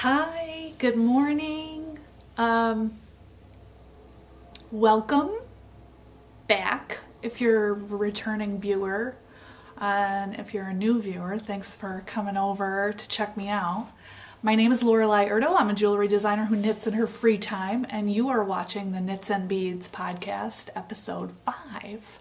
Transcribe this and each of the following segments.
Hi, good morning. Welcome back if you're a returning viewer. And if you're a new viewer, thanks for coming over to check me out. My name is Lorelei Erdo. I'm a jewelry designer who knits in her free time, and you are watching the Knits and Beads podcast, episode 5.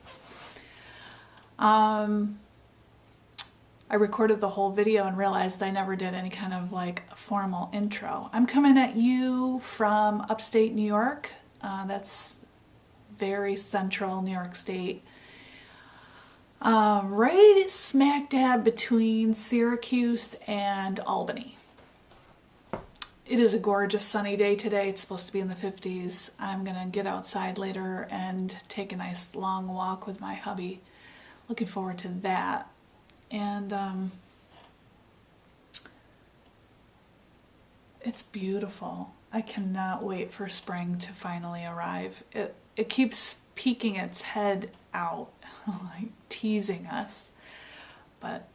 I recorded the whole video and realized I never did any kind of formal intro. I'm coming at you from upstate New York. That's very central New York State. Right smack dab between Syracuse and Albany. It is a gorgeous sunny day today. It's supposed to be in the 50s. I'm gonna get outside later and take a nice long walk with my hubby. Looking forward to that. And it's beautiful. I cannot wait for spring to finally arrive. It keeps peeking its head out, like teasing us. But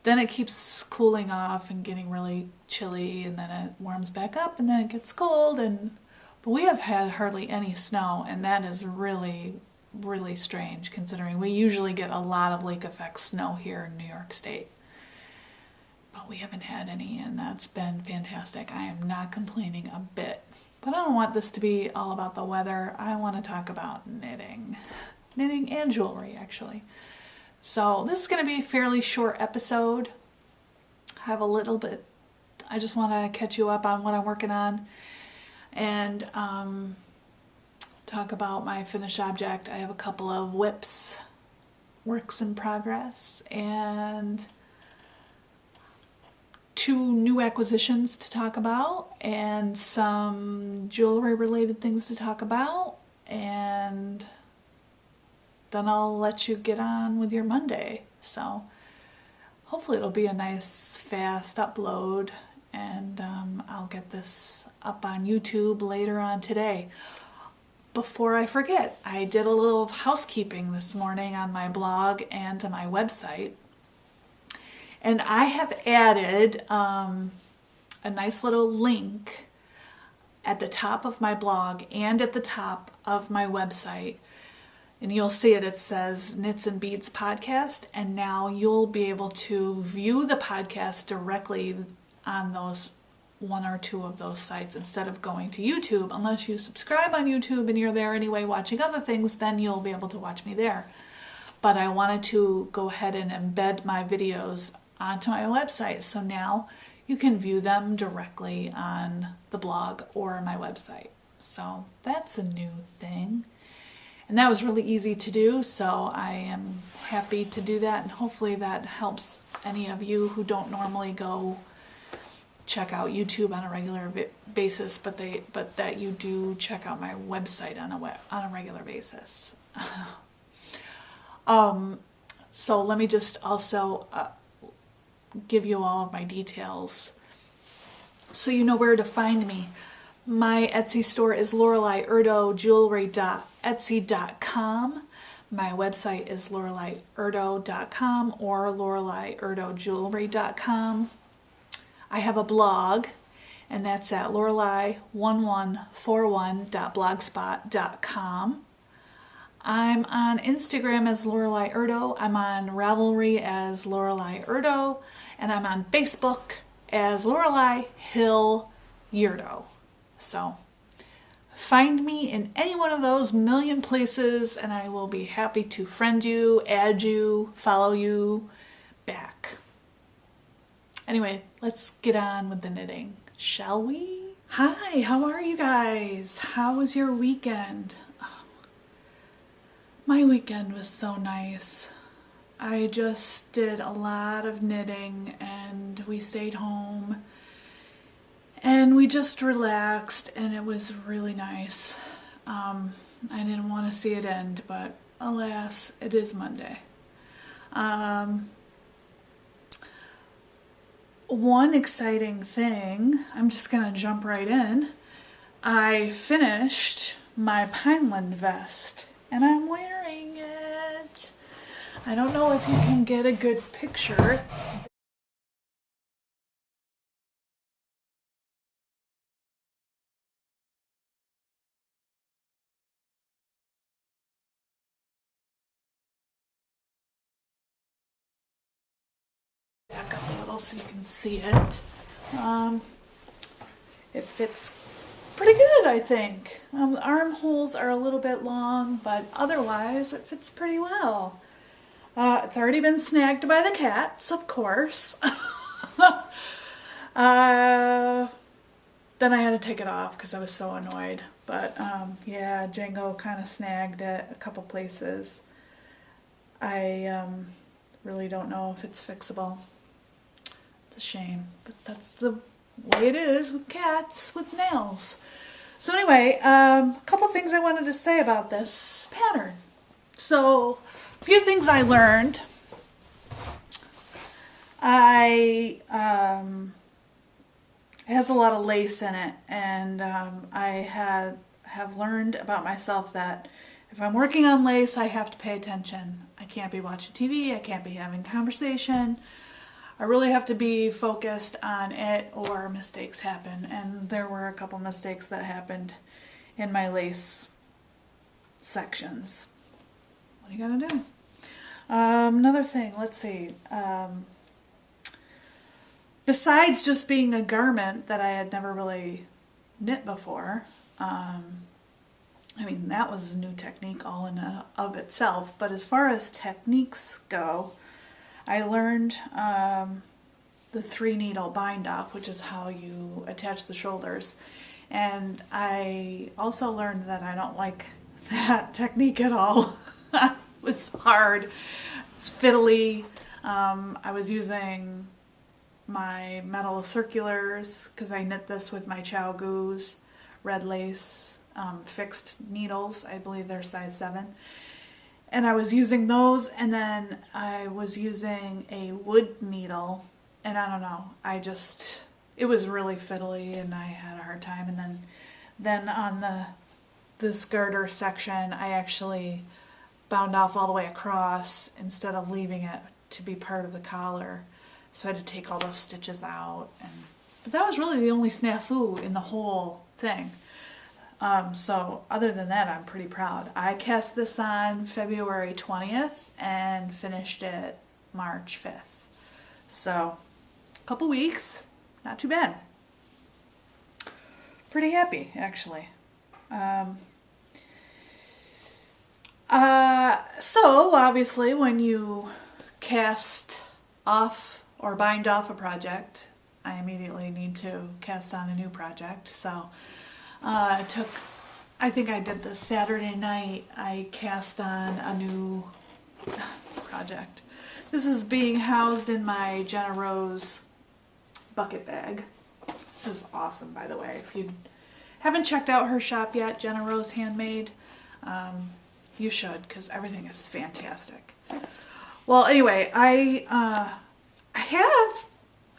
then it keeps cooling off and getting really chilly, and then it warms back up, and then it gets cold. But we have had hardly any snow, and that is really strange considering we usually get a lot of lake effect snow here in New York State. But we haven't had any, and that's been fantastic. I am not complaining a bit. But I don't want this to be all about the weather. I want to talk about knitting. Knitting and jewelry, actually. So this is going to be a fairly short episode. I have a little bit, I just want to catch you up on what I'm working on. And talk about my finished object. I have a couple of whips, works in progress, and 2 new acquisitions to talk about, and some jewelry related things to talk about, and then I'll let you get on with your Monday. So hopefully it'll be a nice fast upload, and I'll get this up on YouTube later on today. Before I forget, I did a little housekeeping this morning on my blog and to my website. And I have added a nice little link at the top of my blog and at the top of my website. And you'll see it. It says Knits and Beads Podcast. And now you'll be able to view the podcast directly on those 1 or 2 of those sites instead of going to YouTube. Unless you subscribe on YouTube and you're there anyway watching other things, then you'll be able to watch me there. But I wanted to go ahead and embed my videos onto my website, so now you can view them directly on the blog or my website. So that's a new thing. And that was really easy to do, so I am happy to do that, and hopefully that helps any of you who don't normally go check out YouTube on a regular basis, but that you do check out my website on a regular basis. So let me just also give you all of my details so you know where to find me. My Etsy store is LoreleiErdoJewelry.etsy.com. My website is LoreleiErdo.com or LoreleiErdoJewelry.com. I have a blog, and that's at Lorelei1141.blogspot.com. I'm on Instagram as Lorelei Erdo. I'm on Ravelry as Lorelei Erdo, and I'm on Facebook as Lorelei Hill Yerdo. So find me in any one of those million places, and I will be happy to friend you, add you, follow you back. Anyway, let's get on with the knitting, shall we? Hi, how are you guys? How was your weekend? Oh, my weekend was so nice. I just did a lot of knitting, and we stayed home, and we just relaxed, and it was really nice. I didn't want to see it end, but alas, it is Monday. One exciting thing, I'm just gonna jump right in. I finished my Pineland vest, and I'm wearing it. I don't know if you can get a good picture. close so you can see it. It fits pretty good, I think. The armholes are a little bit long, but otherwise it fits pretty well. It's already been snagged by the cats, of course. Then I had to take it off because I was so annoyed. But yeah, Django kind of snagged it a couple places. I really don't know if it's fixable. It's a shame, but that's the way it is with cats with nails. So anyway, a couple things I wanted to say about this pattern. So a few things I learned. It has a lot of lace in it, and I have learned about myself that if I'm working on lace, I have to pay attention. I can't be watching TV, I can't be having conversation. I really have to be focused on it or mistakes happen, and there were a couple mistakes that happened in my lace sections. What are you gonna do? Another thing, let's see. Besides just being a garment that I had never really knit before, I mean, that was a new technique all in of itself, but as far as techniques go, I learned the 3-needle bind off, which is how you attach the shoulders, and I also learned that I don't like that technique at all. It was hard, it's fiddly. I was using my metal circulars because I knit this with my Chow Goose red lace fixed needles. I believe they're size 7, and I was using those, and then I was using a wood needle, and I don't know, it was really fiddly and I had a hard time. And then on this garter section I actually bound off all the way across instead of leaving it to be part of the collar. So I had to take all those stitches out, but that was really the only snafu in the whole thing. So other than that, I'm pretty proud. I cast this on February 20th and finished it March 5th. So a couple weeks, not too bad. Pretty happy, actually. So obviously when you cast off or bind off a project, I immediately need to cast on a new project. So I think I did this Saturday night, I cast on a new project. This is being housed in my Jenna Rose bucket bag. This is awesome, by the way. If you haven't checked out her shop yet, Jenna Rose Handmade, you should, because everything is fantastic. Well, anyway, I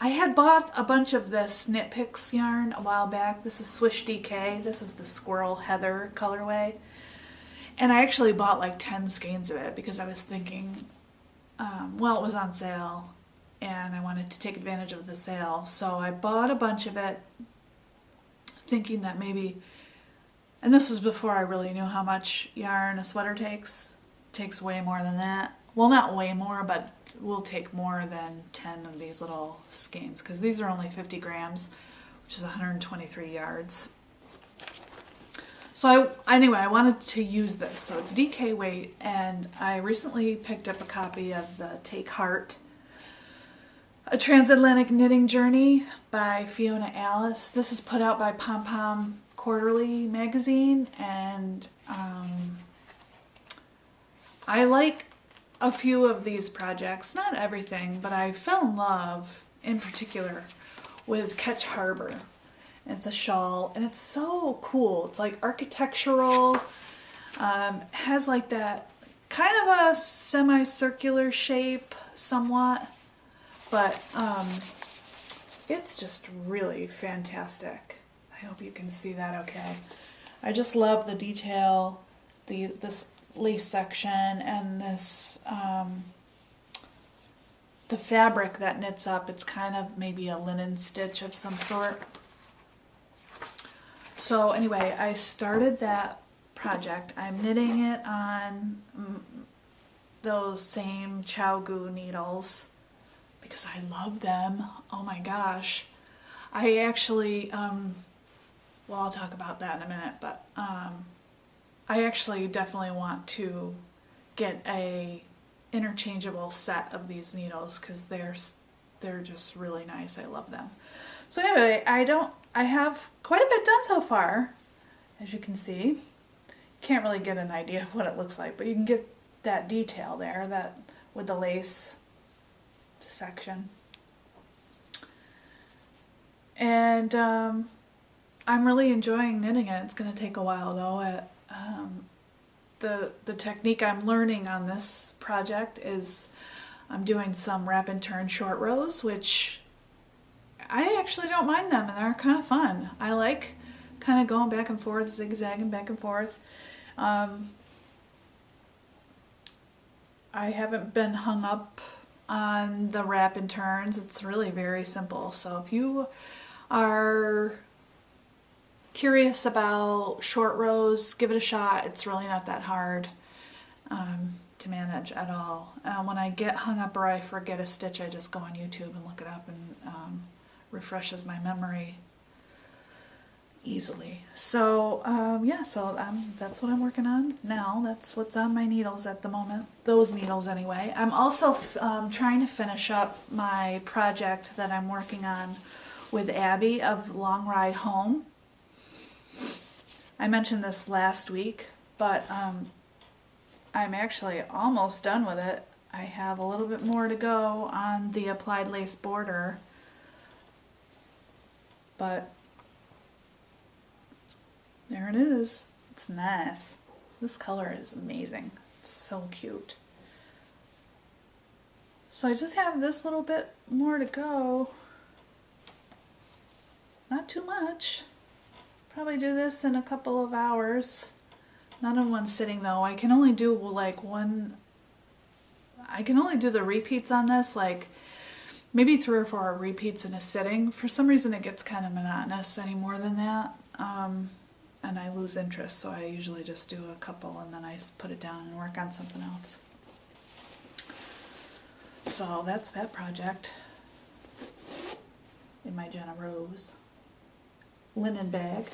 had bought a bunch of this Knit Picks yarn a while back. This is Swish DK. This is the Squirrel Heather colorway. And I actually bought like 10 skeins of it because I was thinking, well, it was on sale and I wanted to take advantage of the sale. So I bought a bunch of it thinking that maybe, and this was before I really knew how much yarn a sweater takes. It takes way more than that. Well, not way more, but will take more than 10 of these little skeins because these are only 50 grams, which is 123 yards. So anyway, I wanted to use this. So it's DK weight, and I recently picked up a copy of the Take Heart, A Transatlantic Knitting Journey by Fiona Alice. This is put out by Pom Pom Quarterly magazine, and I like a few of these projects, not everything, but I fell in love in particular with Ketch Harbor. It's a shawl and it's so cool. It's like architectural, has like that kind of a semicircular shape somewhat, but it's just really fantastic. I hope you can see that okay. I just love the detail, this lace section, and this the fabric that knits up. It's kind of maybe a linen stitch of some sort. So anyway, I started that project. I'm knitting it on those same Chow Goo needles because I love them. Oh my gosh. I actually, well, I'll talk about that in a minute, but I actually definitely want to get a interchangeable set of these needles because they're just really nice. I love them. So anyway, I have quite a bit done so far, as you can see. Can't really get an idea of what it looks like, but you can get that detail there, that with the lace section. And I'm really enjoying knitting it. It's going to take a while though. The technique I'm learning on this project is I'm doing some wrap and turn short rows, which I actually don't mind them, and they're kind of fun. I like kind of going back and forth, zigzagging back and forth. I haven't been hung up on the wrap and turns. It's really very simple. So if you are curious about short rows, give it a shot. It's really not that hard to manage at all. When I get hung up or I forget a stitch, I just go on YouTube and look it up, and refreshes my memory easily. So yeah, so that's what I'm working on now. That's what's on my needles at the moment. Those needles anyway. I'm also trying to finish up my project that I'm working on with Abby of Long Ride Home. I mentioned this last week, but I'm actually almost done with it. I have a little bit more to go on the applied lace border, but there it is. It's nice. This color is amazing. It's so cute. So I just have this little bit more to go. Not too much. Probably do this in a couple of hours. Not in one sitting though. I can only do like I can only do the repeats on this, like maybe 3 or 4 repeats in a sitting. For some reason it gets kind of monotonous any more than that. And I lose interest, so I usually just do a couple and then I put it down and work on something else. So that's that project in my Jenna Rose linen bag.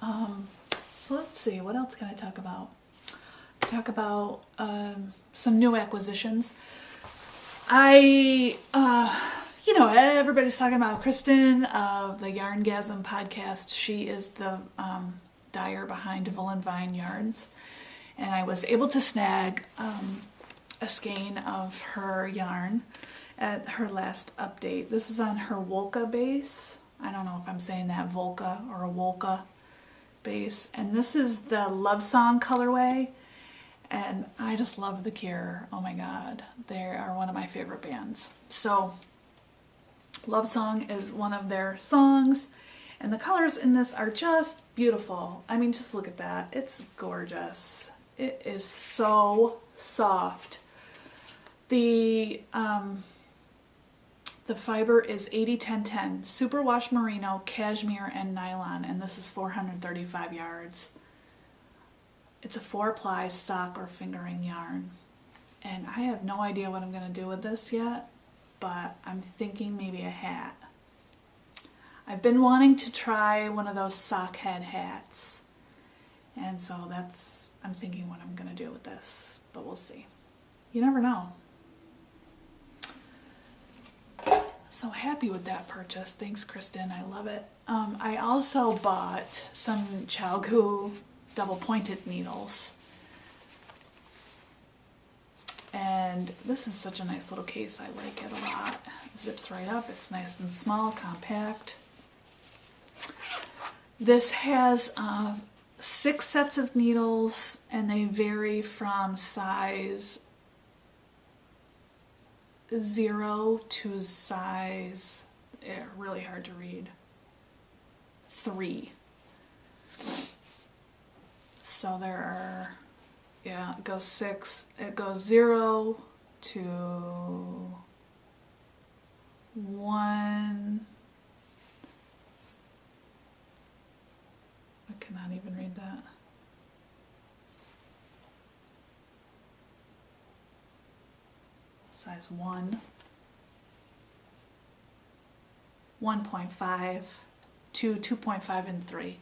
So let's see, what else can I talk about? Talk about some new acquisitions. You know, everybody's talking about Kristen of the Yarngasm podcast. She is the dyer behind Evelyn Vine Yarns. And I was able to snag a skein of her yarn at her last update. This is on her Wolka base. I don't know if I'm saying that Volca or a Wolka base. And this is the Love Song colorway. And I just love The Cure. Oh my god. They are one of my favorite bands. So Love Song is one of their songs. And the colors in this are just beautiful. I mean, just look at that. It's gorgeous. It is so soft. The fiber is 80-10-10, superwash merino, cashmere, and nylon, and this is 435 yards. It's a 4-ply sock or fingering yarn, and I have no idea what I'm going to do with this yet, but I'm thinking maybe a hat. I've been wanting to try one of those sock head hats, and so I'm thinking what I'm going to do with this, but we'll see. You never know. So happy with that purchase. Thanks, Kristen. I love it. I also bought some Chalgu double pointed needles. And this is such a nice little case. I like it a lot. It zips right up. It's nice and small, compact. This has 6 sets of needles, and they vary from size 0 to size, really hard to read, 3. So there are, yeah, it goes 6, it goes 0 to 1, I cannot even read that. size 1, 1.5, 2, 2.5, and 3.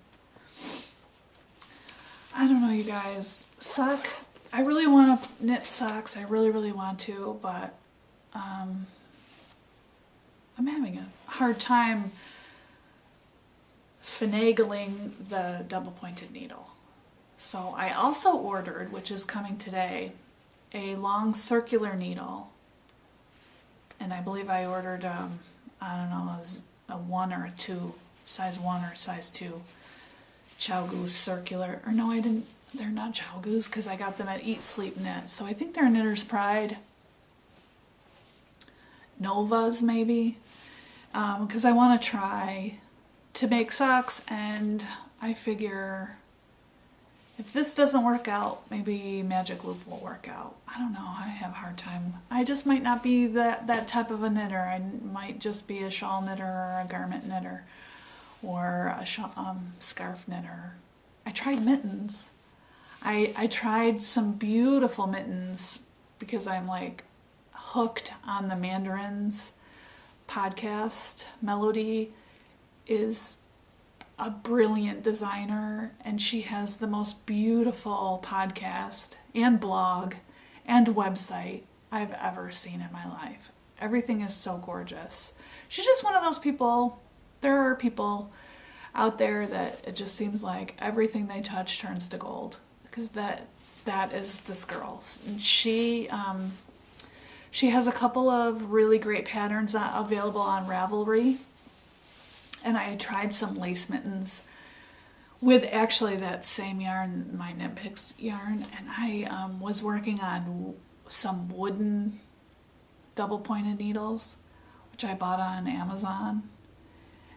I don't know, you guys. I really want to knit socks. I really, really want to, but I'm having a hard time finagling the double-pointed needle. So I also ordered, which is coming today, a long circular needle. And I believe I ordered, I don't know, a 1 or a 2, size 1 or size 2 Chow Goose circular. Or no, I didn't. They're not Chow Goose because I got them at Eat Sleep Knit. So I think they're Knitter's Pride. Novas, maybe. Because I want to try to make socks, and I figure if this doesn't work out, maybe Magic Loop will work out. I don't know. I have a hard time. I just might not be that type of a knitter. I might just be a shawl knitter or a garment knitter or a scarf knitter. I tried mittens. I tried some beautiful mittens because I'm like hooked on the Mandarins podcast. Melody is a brilliant designer, and she has the most beautiful podcast and blog and website I've ever seen in my life. Everything is so gorgeous. She's just one of those people. There are people out there that it just seems like everything they touch turns to gold, because that is this girl. She has a couple of really great patterns available on Ravelry. And I tried some lace mittens with actually that same yarn, my Knit Picks yarn, and I was working on some wooden double-pointed needles, which I bought on Amazon,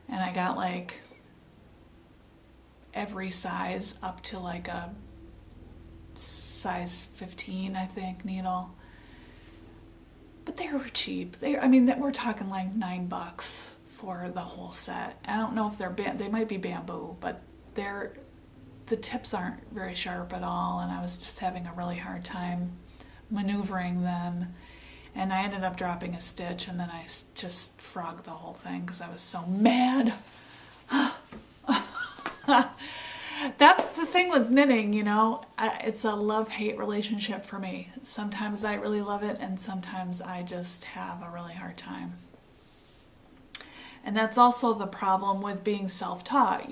and I got like every size up to like a size 15, I think, needle. But they were cheap. We're talking like $9 for the whole set. I don't know if they might be bamboo, but the tips aren't very sharp at all, and I was just having a really hard time maneuvering them, and I ended up dropping a stitch, and then I just frogged the whole thing because I was so mad. That's the thing with knitting, it's a love-hate relationship for me. Sometimes I really love it, and sometimes I just have a really hard time. And that's also the problem with being self-taught.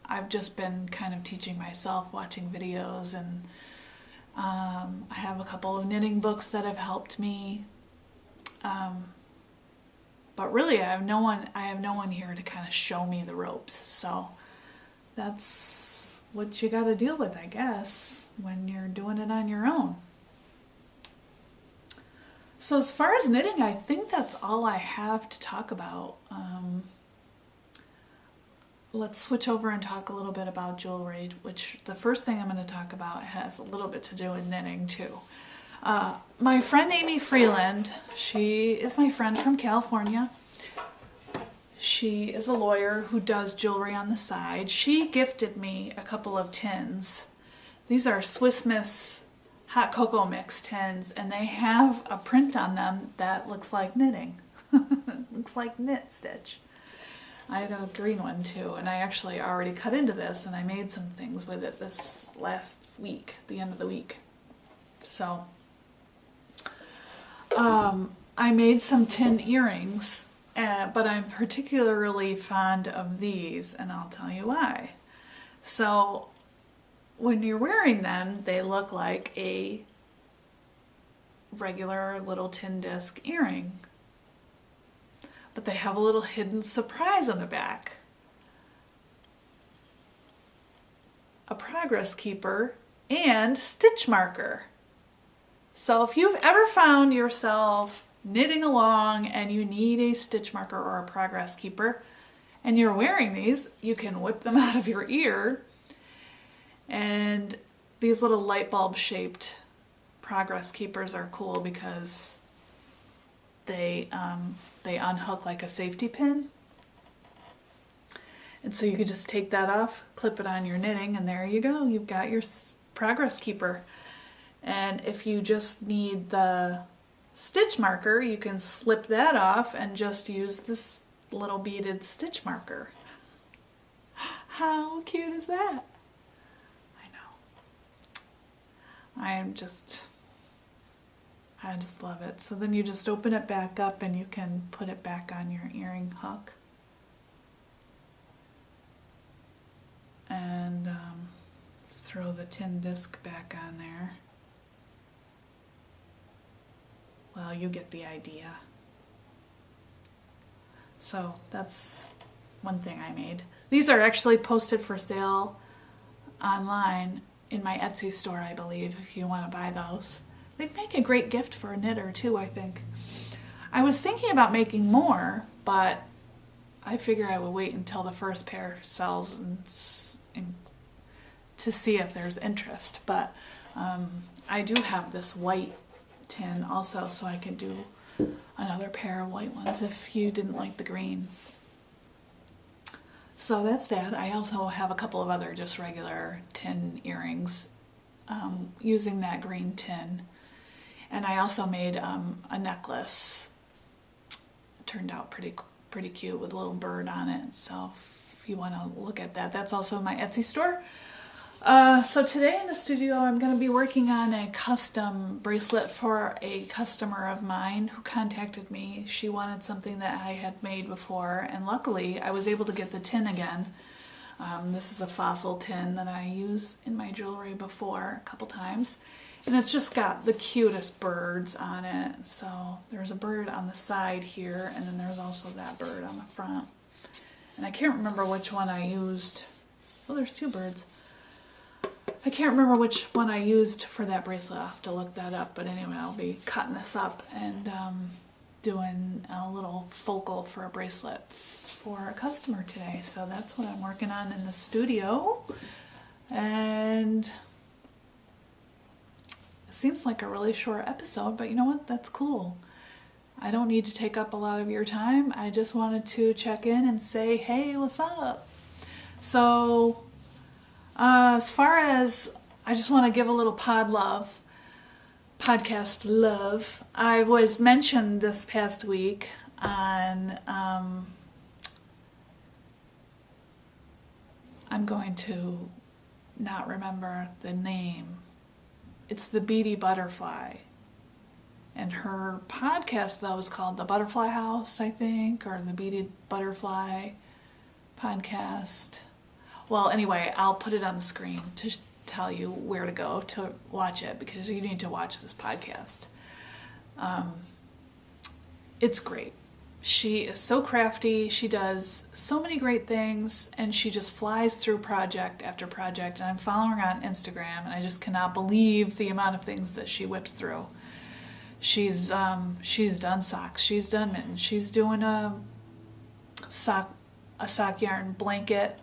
I've just been kind of teaching myself, watching videos, and I have a couple of knitting books that have helped me. But really, I have no one here to kind of show me the ropes. So that's what you got to deal with, I guess, when you're doing it on your own. So as far as knitting, I think that's all I have to talk about. Let's switch over and talk a little bit about jewelry, which the first thing I'm going to talk about has a little bit to do with knitting too. My friend Amy Freeland, she is my friend from California. She is a lawyer who does jewelry on the side. She gifted me a couple of tins. These are Swiss Miss hot cocoa mix tins, and they have a print on them that looks like knitting. Looks like knit stitch. I had a green one too, and I actually already cut into this, and I made some things with it this last week, the end of the week. So I made some tin earrings, but I'm particularly fond of these, and I'll tell you why. So when you're wearing them, they look like a regular little tin disc earring, but they have a little hidden surprise on the back. A progress keeper and stitch marker. So if you've ever found yourself knitting along and you need a stitch marker or a progress keeper, and you're wearing these, you can whip them out of your ear. And these little light bulb shaped progress keepers are cool because they unhook like a safety pin. And so you can just take that off, clip it on your knitting, and there you go. You've got your progress keeper. And if you just need the stitch marker, you can slip that off and just use this little beaded stitch marker. How cute is that? I know. I just love it. So then you just open it back up and you can put it back on your earring hook. And throw the tin disc back on there. Well, you get the idea. So that's one thing I made. These are actually posted for sale online in my Etsy store, I believe, if you want to buy those. They'd make a great gift for a knitter too, I think. I was thinking about making more, but I figure I would wait until the first pair sells and to see if there's interest. But I do have this white tin also, so I could do another pair of white ones if you didn't like the green. So that's that. I also have a couple of other just regular tin earrings using that green tin. And I also made a necklace. It turned out pretty cute with a little bird on it. So if you want to look at that, that's also in my Etsy store. So today in the studio I'm going to be working on a custom bracelet for a customer of mine who contacted me. She wanted something that I had made before, and luckily I was able to get the tin again. This is a fossil tin that I use in my jewelry before a couple times, and it's just got the cutest birds on it. So there's a bird on the side here, and then there's also that bird on the front. And I can't remember which one I used. Oh, there's two birds. I can't remember which one I used for that bracelet. I'll have to look that up. But anyway, I'll be cutting this up and doing a little focal for a bracelet for a customer today. So that's what I'm working on in the studio. And it seems like a really short episode, but you know what? That's cool. I don't need to take up a lot of your time. I just wanted to check in and say, hey, what's up? So as far as, I just want to give a little podcast love. I was mentioned this past week on, I'm going to not remember the name. It's the Beady Butterfly. And her podcast, though, is called The Butterfly House, I think, or the Beady Butterfly podcast. Well, anyway, I'll put it on the screen to tell you where to go to watch it, because you need to watch this podcast. It's great. She is so crafty. She does so many great things, and she just flies through project after project. And I'm following her on Instagram, and I just cannot believe the amount of things that she whips through. She's done socks. She's done mittens. She's doing a sock yarn blanket.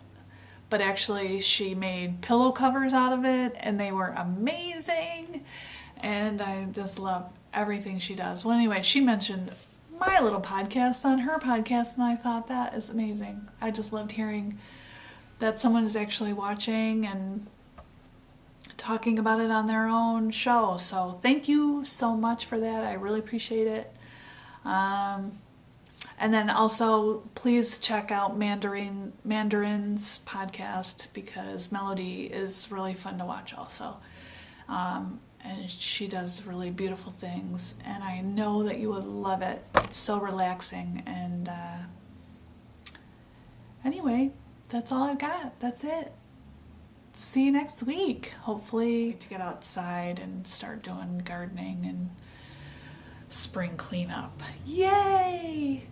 But actually she made pillow covers out of it, and they were amazing, and I just love everything she does. Well, anyway, she mentioned my little podcast on her podcast, and I thought that is amazing. I just loved hearing that someone is actually watching and talking about it on their own show. So thank you so much for that. I really appreciate it. And then also, please check out Mandarin's podcast, because Melody is really fun to watch also. And she does really beautiful things, and I know that you would love it. It's so relaxing. And anyway, that's all I've got. That's it. See you next week. Hopefully to get outside and start doing gardening and spring cleanup. Yay!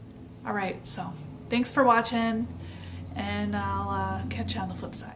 Alright, so thanks for watching, and I'll catch you on the flip side.